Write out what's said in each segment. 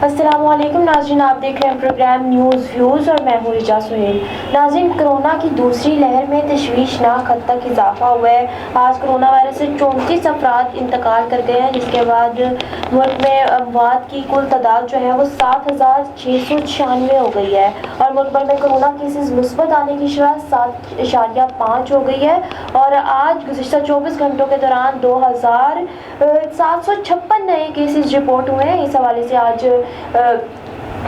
السلام علیکم ناظرین، آپ دیکھ رہے ہیں پروگرام نیوز ویوز اور میں ہوں رجا سہیل۔ ناظرین، کرونا کی دوسری لہر میں تشویشناک حد تک اضافہ ہوا ہے۔ آج کرونا وائرس سے 34 افراد انتقال کر گئے ہیں، جس کے بعد ملک میں اموات کی کل تعداد جو ہے وہ 7696 ہو گئی ہے، اور ملک بھر میں کرونا کیسز مثبت آنے کی شرح 7.5 ہو گئی ہے، اور آج گزشتہ 24 گھنٹوں کے دوران 2756 نئے کیسز رپورٹ ہوئے ہیں۔ اس حوالے سے آج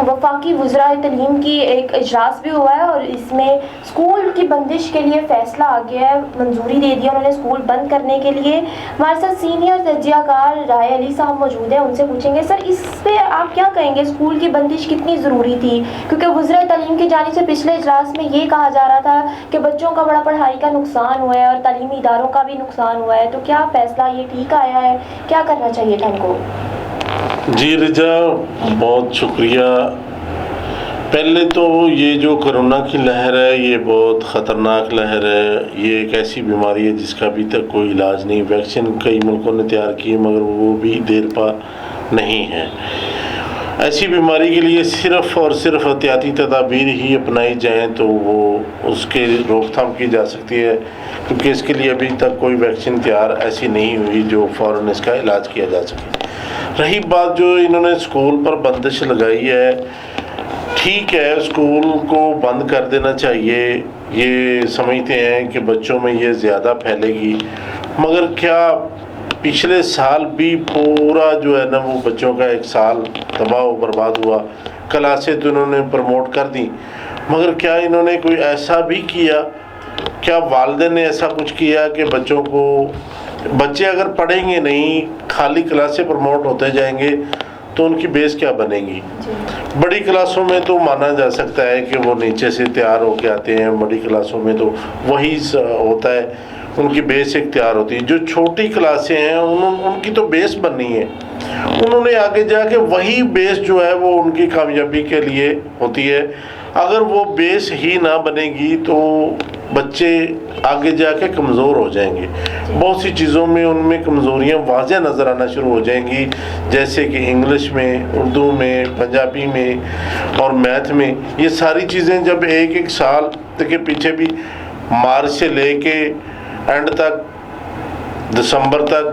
وفاقی وزراء تعلیم کی ایک اجلاس بھی ہوا ہے، اور اس میں اسکول کی بندش کے لیے فیصلہ آ گیا ہے، منظوری دے دیا انہوں نے اسکول بند کرنے کے لیے۔ ہمارے ساتھ سینئر تجزیہ کار رائے علی صاحب موجود ہیں، ان سے پوچھیں گے سر اس پہ آپ کیا کہیں گے، اسکول کی بندش کتنی ضروری تھی؟ کیونکہ وزراء تعلیم کی جانب سے پچھلے اجلاس میں یہ کہا جا رہا تھا کہ بچوں کا بڑا پڑھائی کا نقصان ہوا ہے اور تعلیمی اداروں کا بھی نقصان ہوا ہے، تو کیا فیصلہ یہ ٹھیک آیا ہے؟ کیا کرنا چاہیے تھا ان کو؟ جی رجا، بہت شکریہ۔ پہلے تو یہ جو کرونا کی لہر ہے یہ بہت خطرناک لہر ہے۔ یہ ایک ایسی بیماری ہے جس کا ابھی تک کوئی علاج نہیں۔ ویکسین کئی ملکوں نے تیار کی مگر وہ بھی دیر پا نہیں ہے۔ ایسی بیماری کے لیے صرف اور صرف احتیاطی تدابیر ہی اپنائی جائیں تو وہ اس کے روک تھام کی جا سکتی ہے، کیونکہ اس کے لیے ابھی تک کوئی ویکسین تیار ایسی نہیں ہوئی جو فوراً اس کا علاج کیا جا سکے۔ رہی بات جو انہوں نے اسکول پر بندش لگائی ہے، ٹھیک ہے، اسکول کو بند کر دینا چاہیے۔ یہ سمجھتے ہیں کہ بچوں میں یہ زیادہ پھیلے گی، مگر کیا پچھلے سال بھی پورا جو ہے نا وہ بچوں کا ایک سال تباہ و برباد ہوا۔ کلاسیں تو انہوں نے پروموٹ کر دی، مگر کیا انہوں نے کوئی ایسا بھی کیا؟ کیا والدین نے ایسا کچھ کیا کہ بچے اگر پڑھیں گے نہیں، خالی کلاسیں پروموٹ ہوتے جائیں گے تو ان کی بیس کیا بنے گی؟ بڑی کلاسوں میں تو مانا جا سکتا ہے کہ وہ نیچے سے تیار ہو کے آتے ہیں، بڑی کلاسوں میں تو وہی ہوتا ہے، ان کی بیس ایک تیار ہوتی ہے۔ جو چھوٹی کلاسیں ہیں ان کی تو بیس بننی ہے، انہوں نے آگے جا کے وہی بیس جو ہے وہ ان کی کامیابی کے لیے ہوتی ہے۔ اگر وہ بیس ہی نہ بنے گی تو بچے آگے جا کے کمزور ہو جائیں گے۔ بہت سی چیزوں میں ان میں کمزوریاں واضح نظر آنا شروع ہو جائیں گی، جیسے کہ انگلش میں، اردو میں، پنجابی میں اور میتھ میں۔ یہ ساری چیزیں جب ایک سال کے پیچھے بھی مارچ سے لے کے اینڈ تک دسمبر تک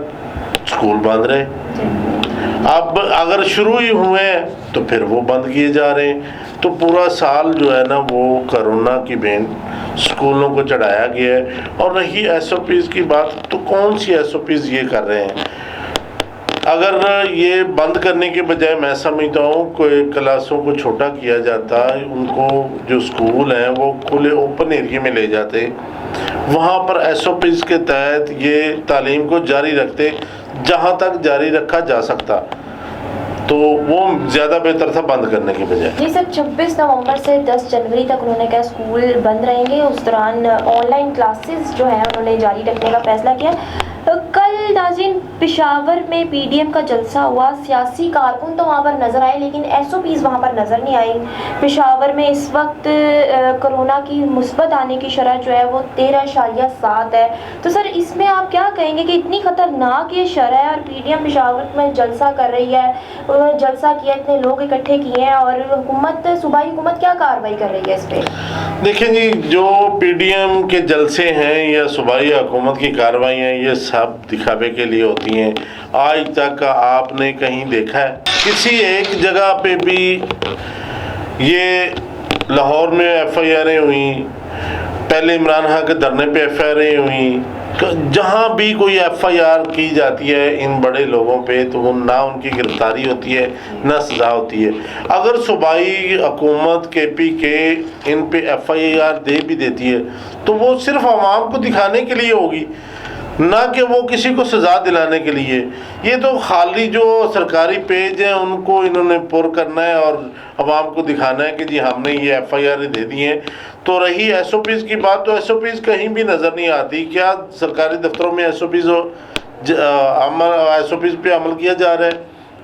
اسکول بند رہے، اب اگر شروع ہی ہوئے ہیں تو پھر وہ بند کیے جا رہے ہیں، تو پورا سال جو ہے نا وہ کرونا کی بین اسکولوں کو چڑھایا گیا ہے۔ اور رہی ایس او پیز کی بات، تو کون سی ایس او پیز یہ کر رہے ہیں؟ اگر یہ بند کرنے کے بجائے میں سمجھتا ہوں کہ کلاسوں کو چھوٹا کیا جاتا، ان کو جو اسکول ہیں وہ کھلے اوپن ایریے میں لے جاتے، وہاں پر ایس او پیز کے تحت یہ تعلیم کو جاری رکھتے جہاں تک جاری رکھا جا سکتا، تو وہ زیادہ بہتر تھا بند کرنے کے بجائے۔ جی سر، 26 نومبر سے 10 جنوری تک انہوں نے کہا اسکول بند رہیں گے، اس دوران آن لائن کلاسز جو ہیں انہوں نے جاری رکھنے کا فیصلہ کیا۔ کل ناظرین پشاور میں پی ڈی ایم کا جلسہ ہوا، سیاسی کارکن تو وہاں پر نظر آئے لیکن ایس او پیز وہاں پر نظر نہیں آئی۔ پشاور میں اس وقت کرونا کی مثبت آنے کی شرح جو ہے وہ 13.7 ہے، تو سر اس میں آپ کیا کہیں گے کہ اتنی خطرناک یہ شرح ہے اور پی ڈی ایم پشاور میں جلسہ کر رہی ہے، انہوں نے جلسہ کیا، اتنے لوگ اکٹھے کیے ہیں، اور صوبائی حکومت کیا کارروائی کر رہی ہے اس پہ؟ دیکھیں جی، جو پی ڈی ایم کے جلسے ہیں یا صوبائی حکومت کی کارروائی ہیں، یہ سب دکھاوے کے لیے ہوتی ہیں۔ آج تک آپ نے کہیں دیکھا ہے کسی ایک جگہ پہ بھی؟ یہ لاہور میں ایف آئی آریں ہوئیں، پہلے عمران خان کے دھرنے پہ ایف آئی آریں ہوئیں، جہاں بھی کوئی ایف آئی آر کی جاتی ہے ان بڑے لوگوں پہ تو نہ ان کی گرفتاری ہوتی ہے نہ سزا ہوتی ہے۔ اگر صوبائی حکومت کے پی کے ان پہ ایف آئی آر دے بھی دیتی ہے تو وہ صرف عوام کو دکھانے کے لیے ہوگی، نہ کہ وہ کسی کو سزا دلانے کے لیے۔ یہ تو خالی جو سرکاری پیج ہیں ان کو انہوں نے پر کرنا ہے اور عوام کو دکھانا ہے کہ جی ہم نے یہ ایف آئی آر دے دی ہیں۔ تو رہی ایس او پیز کی بات، تو ایس او پیز کہیں بھی نظر نہیں آتی۔ کیا سرکاری دفتروں میں ایس او پیز پہ عمل کیا جا رہا ہے؟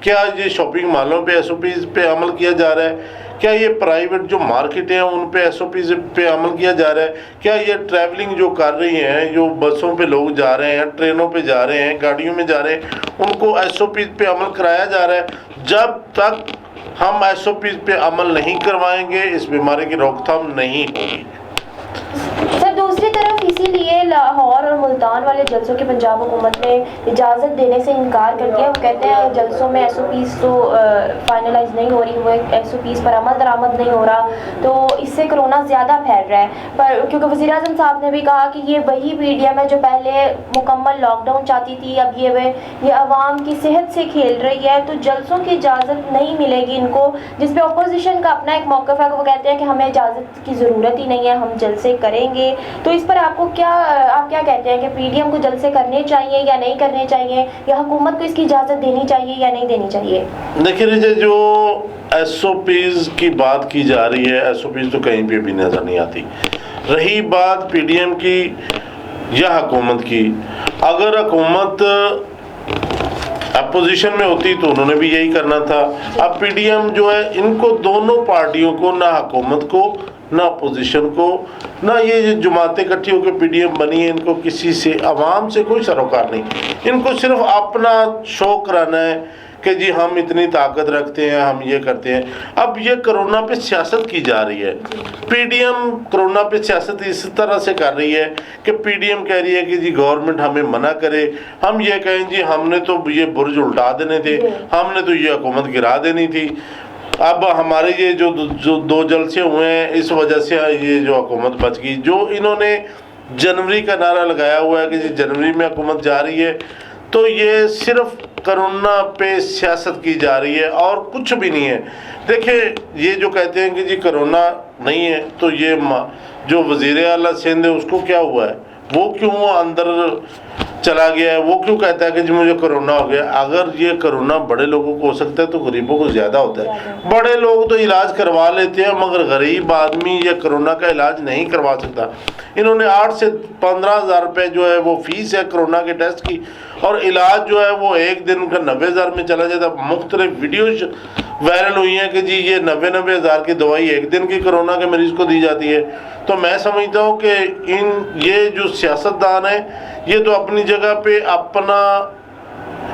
کیا یہ شاپنگ مالوں پہ ایس او پیز پہ عمل کیا جا رہا ہے؟ کیا یہ پرائیویٹ جو مارکیٹیں ہیں ان پہ ایس او پیز پہ عمل کیا جا رہا ہے؟ کیا یہ ٹریولنگ جو کر رہی ہیں، جو بسوں پہ لوگ جا رہے ہیں، ٹرینوں پہ جا رہے ہیں، گاڑیوں میں جا رہے ہیں، ان کو ایس او پیز پہ عمل کرایا جا رہا ہے؟ جب تک ہم ایس او پیز پہ عمل نہیں کروائیں گے، اس بیماری کی روک تھام نہیں ہوگی۔ سر دوسری طرف اسی لیے لاہور اور ملتان والے جلسوں کی پنجاب حکومت نے اجازت دینے سے انکار کر دیا۔ وہ کہتے ہیں جلسوں میں ایس او پیز تو فائنلائز نہیں ہو رہی، وہ ایس او پیز پر عمل درآمد نہیں ہو رہا، تو اس سے کرونا زیادہ پھیل رہا ہے۔ پر کیونکہ وزیر اعظم صاحب نے بھی کہا کہ یہ وہی پی ڈی ایم ہے جو پہلے مکمل لاک ڈاؤن چاہتی تھی، اب یہ عوام کی صحت سے کھیل رہی ہے، تو جلسوں کی اجازت نہیں ملے گی ان کو، جس پہ اپوزیشن کا اپنا ایک موقف ہے کہ وہ کہتے ہیں کہ ہمیں اجازت کی ضرورت ہی نہیں ہے، ہم جلسے کریں گے۔ تو اس پر آپ کیا کہتے ہیں کہ پی ڈی ایم کو جلسے کرنے چاہیے یا نہیں کرنے چاہیے، یا حکومت کو اس کی اجازت دینی چاہیے یا نہیں دینی چاہیے؟ دیکھیے جو ایس او پیز کی بات کی جا رہی ہے، ایس او پیز تو کہیں پہ بھی نظر نہیں آتی۔ رہی بات پی ڈی ایم کی یا حکومت کی، اگر حکومت اپوزیشن میں ہوتی تو انہوں نے بھی یہی کرنا تھا۔ اب پی ڈی ایم جو ہے، ان کو دونوں پارٹیوں کو، نہ حکومت کو نہ اپوزیشن کو، نہ یہ جماعتیں اکٹھی ہو کے پی ڈی ایم بنی ہے، ان کو کسی سے، عوام سے کوئی سروکار نہیں۔ ان کو صرف اپنا شو کرانا ہے کہ جی ہم اتنی طاقت رکھتے ہیں، ہم یہ کرتے ہیں۔ اب یہ کرونا پہ سیاست کی جا رہی ہے، پی ڈی ایم کرونا پہ سیاست اس طرح سے کر رہی ہے کہ پی ڈی ایم کہہ رہی ہے کہ جی گورنمنٹ ہمیں منع کرے، ہم یہ کہیں جی ہم نے تو یہ برج الٹا دینے تھے، ہم نے تو یہ حکومت گرا دینی تھی۔ اب ہمارے یہ جو دو جلسے ہوئے ہیں، اس وجہ سے یہ جو حکومت بچ گئی۔ جو انہوں نے جنوری کا نعرہ لگایا ہوا ہے کہ جی جنوری میں حکومت جا رہی ہے، تو یہ صرف کرونا پہ سیاست کی جا رہی ہے اور کچھ بھی نہیں ہے۔ دیکھیں یہ جو کہتے ہیں کہ جی کرونا نہیں ہے، تو یہ جو وزیر اعلیٰ سندھ ہے اس کو کیا ہوا ہے، وہ کیوں اندر چلا گیا ہے، وہ کیوں کہتا ہے کہ جی مجھے کرونا ہو گیا؟ اگر یہ کرونا بڑے لوگوں کو ہو سکتا ہے تو غریبوں کو زیادہ ہوتا ہے۔ بڑے لوگ تو علاج کروا لیتے ہیں، مگر غریب آدمی یہ کرونا کا علاج نہیں کروا سکتا۔ انہوں نے 8 سے 15,000 روپے جو ہے وہ فیس ہے کرونا کے ٹیسٹ کی، اور علاج جو ہے وہ ایک دن کا 90,000 میں چلا جاتا ہے۔ مختلف ویڈیوز وائرل ہوئی ہیں کہ جی یہ 90,000 کی دوائی ایک دن کی کرونا کے مریض کو دی جاتی ہے۔ تو میں سمجھتا ہوں کہ یہ جو سیاستدان ہیں، یہ تو اپنی جگہ پہ اپنا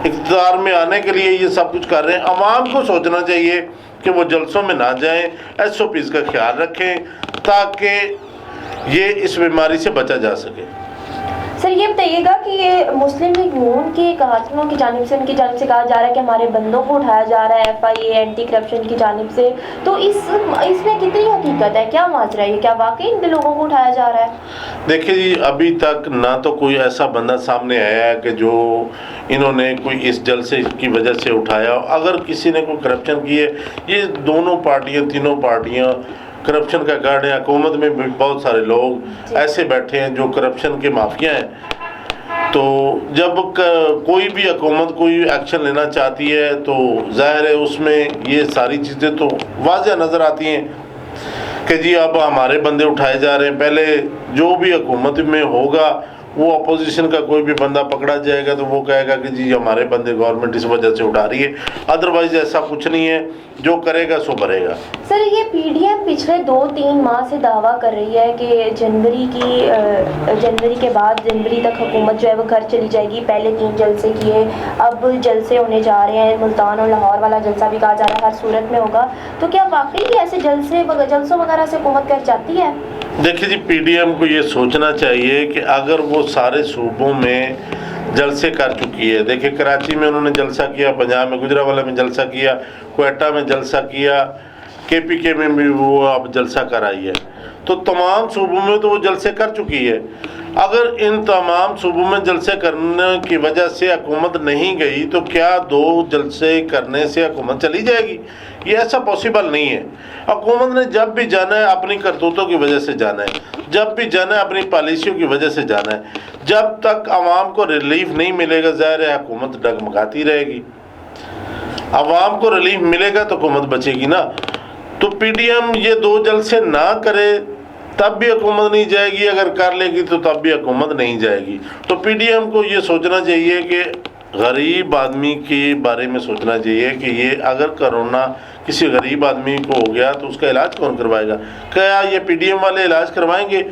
اقتدار میں آنے کے لیے یہ سب کچھ کر رہے ہیں۔ عوام کو سوچنا چاہیے کہ وہ جلسوں میں نہ جائیں، ایس او پیز کا خیال رکھیں تاکہ یہ اس بیماری سے بچا جا سکے۔ سر یہ بتائیے گا کہ یہ مسلم لیگ نون کے کارکنوں کی جانب سے، ان کی جانب سے کہا جا رہا ہے کہ ہمارے بندوں کو اٹھایا جا رہا ہے ایف آئی اے اینٹی کرپشن کی جانب سے، تو اس میں کتنی حقیقت ہے؟ کیا ماجرا ہے؟ کیا واقعی ان لوگوں کو اٹھایا جا رہا ہے؟ دیکھیں جی ابھی تک نہ تو کوئی ایسا بندہ سامنے آیا ہے کہ جو انہوں نے کوئی اس جلسے کی وجہ سے اٹھایا۔ اگر کسی نے کوئی کرپشن کی ہے، یہ دونوں پارٹیاں، تینوں پارٹیاں کرپشن کا گڑھ ہے۔ حکومت میں بھی بہت سارے لوگ ایسے بیٹھے ہیں جو کرپشن کے مافیا ہیں۔ تو جب کوئی بھی حکومت کوئی ایکشن لینا چاہتی ہے تو ظاہر ہے اس میں یہ ساری چیزیں تو واضح نظر آتی ہیں کہ جی اب ہمارے بندے اٹھائے جا رہے ہیں۔ پہلے جو بھی حکومت میں ہوگا وہ اپوزیشن کا کوئی بھی بندہ پکڑا جائے گا تو وہ کہے گا کہ جی ہمارے بندے گورنمنٹ اس وجہ سے اٹھا رہی ہے، ادروائز ایسا کچھ نہیں ہے، جو کرے گا سو بھرے گا۔ سر یہ پی ڈی ایم پچھلے 2-3 ماہ سے دعویٰ کر رہی ہے کہ جنوری کے بعد جنوری تک حکومت جو ہے وہ گھر چلی جائے گی۔ پہلے 3 جلسے کیے، اب جلسے ہونے جا رہے ہیں، ملتان اور لاہور والا جلسہ بھی کہا جا رہا ہے ہر صورت میں ہوگا۔ تو کیا واقعی ایسے جلسوں وغیرہ سے حکومت گھر جاتی ہے؟ دیکھیے جی پی ڈی ایم کو یہ سوچنا چاہیے کہ اگر وہ سارے صوبوں میں جلسے کر چکی ہے، دیکھیں کراچی میں انہوں نے جلسہ کیا، پنجاب میں گجرانوالہ میں جلسہ کیا، کوئٹہ میں جلسہ کیا، کے پی کے میں بھی وہ اب جلسہ کر آئی ہے، تو تمام صوبوں میں تو وہ جلسے کر چکی ہے۔ اگر ان تمام صوبوں میں جلسے کرنے کی وجہ سے حکومت نہیں گئی تو کیا 2 جلسے کرنے سے حکومت چلی جائے گی؟ یہ ایسا پاسبل نہیں ہے۔ حکومت نے جب بھی جانا ہے اپنی کرتوتوں کی وجہ سے جانا ہے، جب بھی جانا ہے اپنی پالیسیوں کی وجہ سے جانا ہے۔ جب تک عوام کو ریلیف نہیں ملے گا ظاہر ہے حکومت ڈگمگاتی رہے گی۔ عوام کو ریلیف ملے گا تو حکومت بچے گی نا۔ تو پی ڈی ایم یہ 2 جلسے نہ کرے تب بھی حکومت نہیں جائے گی، اگر کر لے گی تو تب بھی حکومت نہیں جائے گی۔ تو پی ڈی ایم کو یہ سوچنا چاہیے کہ غریب آدمی کے بارے میں سوچنا چاہیے کہ یہ اگر کرونا کسی غریب آدمی کو ہو گیا تو اس کا علاج کون کروائے گا؟ کیا یہ پی ڈی ایم والے علاج کروائیں گے؟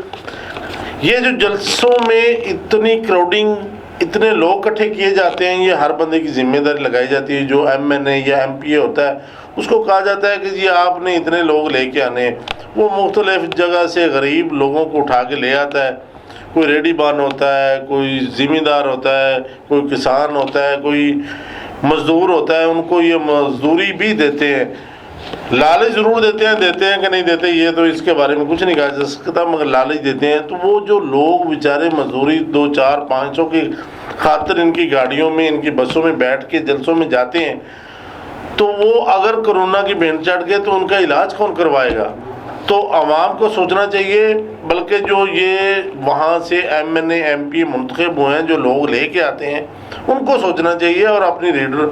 یہ جو جلسوں میں اتنی کراؤڈنگ، اتنے لوگ اکٹھے کیے جاتے ہیں، یہ ہر بندے کی ذمہ داری لگائی جاتی ہے۔ جو ایم این اے یا ایم پی اے ہوتا ہے اس کو کہا جاتا ہے کہ جی آپ نے اتنے لوگ لے کے آنے ہیں. وہ مختلف جگہ سے غریب لوگوں کو اٹھا کے لے آتا ہے. کوئی ریڈی بان ہوتا ہے, کوئی زمیندار ہوتا ہے, کوئی کسان ہوتا ہے, کوئی مزدور ہوتا ہے. ان کو یہ مزدوری بھی دیتے ہیں. لالچ ضرور دیتے ہیں کہ نہیں دیتے یہ تو اس کے بارے میں کچھ نہیں کہا جا سکتا, مگر لالچ دیتے ہیں. تو وہ جو لوگ بیچارے مزدوری 2 4 500 کی خاطر ان کی گاڑیوں میں, ان کی بسوں میں بیٹھ کے جلسوں میں جاتے ہیں, تو وہ اگر کرونا کی بھینٹ چڑھ گئے تو ان کا علاج کون کروائے گا؟ تو عوام کو سوچنا چاہیے. بلکہ جو یہ وہاں سے M N A M P منتخب ہوئے ہیں, جو لوگ لے کے آتے ہیں, ان کو سوچنا چاہیے اور اپنی لیڈر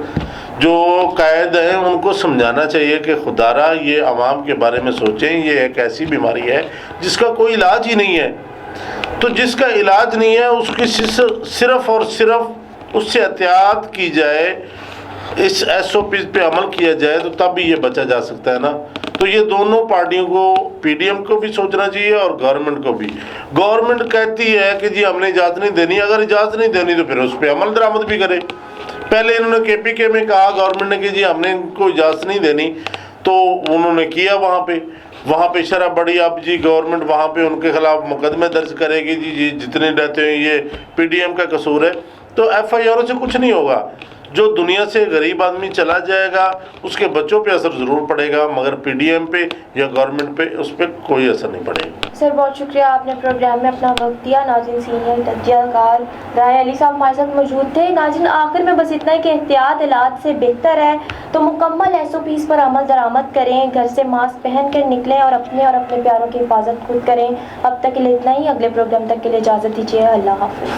جو قائد ہیں ان کو سمجھانا چاہیے کہ خدا را یہ عوام کے بارے میں سوچیں. یہ ایک ایسی بیماری ہے جس کا کوئی علاج ہی نہیں ہے. تو جس کا علاج نہیں ہے اس کی صرف اور صرف اس سے احتیاط کی جائے, اس ایس او پیز پہ عمل کیا جائے, تو تب بھی یہ بچا جا سکتا ہے نا. تو یہ دونوں پارٹیوں کو, پی ڈی ایم کو بھی سوچنا چاہیے اور گورنمنٹ کو بھی. گورنمنٹ کہتی ہے کہ جی ہم نے اجازت نہیں دینی, اگر اجازت نہیں دینی تو پھر اس پہ عمل درآمد بھی کرے. پہلے انہوں نے کے پی کے میں کہا گورنمنٹ نے کہ جی ہم نے ان کو اجازت نہیں دینی, تو انہوں نے کیا وہاں پہ شرح بڑی. اب جی گورنمنٹ وہاں پہ ان کے خلاف مقدمے درج کرے گی, جی جتنے رہتے ہیں یہ پی ڈی ایم کا قصور ہے. تو ایف آئی آروں سے کچھ نہیں ہوگا. جو دنیا سے غریب آدمی چلا جائے گا اس کے بچوں پہ اثر ضرور پڑے گا, مگر پی ڈی ایم پہ یا گورنمنٹ پہ اس پہ کوئی اثر نہیں پڑے گا. سر بہت شکریہ, آپ نے پروگرام میں اپنا وقت دیا. ناظرین, سینئر تجزیہ کار راہی علی صاحب ہمارے ساتھ موجود تھے. ناظرین, آخر میں بس اتنا ہے کہ احتیاط علاج سے بہتر ہے, تو مکمل ایس او پیز پر عمل درآمد کریں, گھر سے ماسک پہن کر نکلیں اور اپنے پیاروں کی حفاظت خود کریں. اب تک کے لیے اتنا ہی. اگلے پروگرام تک کے لیے اجازت دیجیے. اللہ حافظ.